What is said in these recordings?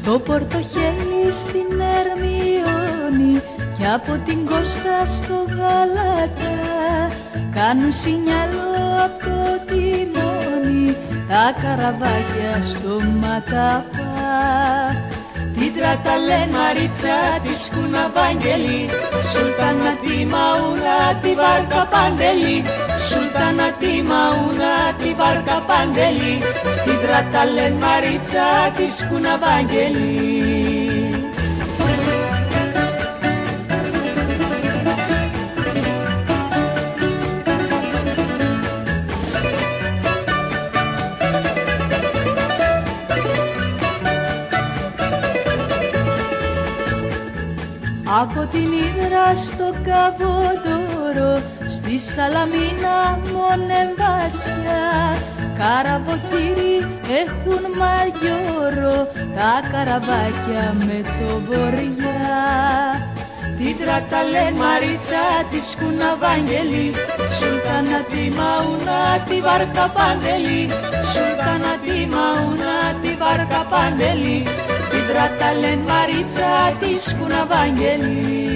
Το Πορτοχέλι στην Ερμιόνη κι από την Κώστα στο Γαλατά κάνουν σινιάλο απ' το τιμόνι τα καραβάκια στο Ματαπά. Την τραταλέν Μαρίτσα τη Σκουναβάγγελη, Σουλτάνα τη Μαούνα τη βάρκα Παντελή, Σουλτάνα τη Μαούνα τη βάρκα Παντελή, την τραταλέν Μαρίτσα τη Σκουναβάγγελη. Από την Ύδρα στο Καβοντόρο, στη Σαλαμίνα μονεμβάσια, καραβοκύρι έχουν μαγιόρο, τα καραβάκια με το βοριά. Την τραταλέν Μαρίτσα τη Σκουναβάγγελη, Σουλτάνα τη Μαούνα τη βάρκα Παντελή, Σουλτάνα τη Μαούνα τη βάρκα Παντελή, την τραταλέν Μαρίτσα τη Σκουναβάγγελη.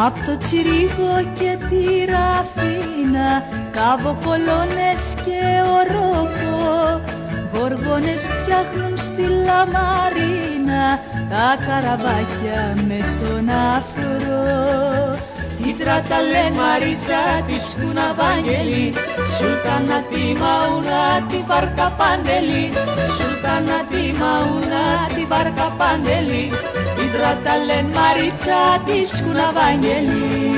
Απ' το Τσιρίγο και τη Ραφίνα, καβοκολόνες και ορόκο, γοργόνες φτιάχνουν στη Λαμαρίνα τα καραβάκια με τον αφρό. Την τραταλέν Μαρίτσα τη Σκουναβάγγελη, Σουλτάνα τη Μαούνα τη βάρκα Παντελή, Σουλτάνα τη Μαούνα τη βάρκα Παντελή, την τραταλέν Μαρίτσα τη Σκουναβάγγελη.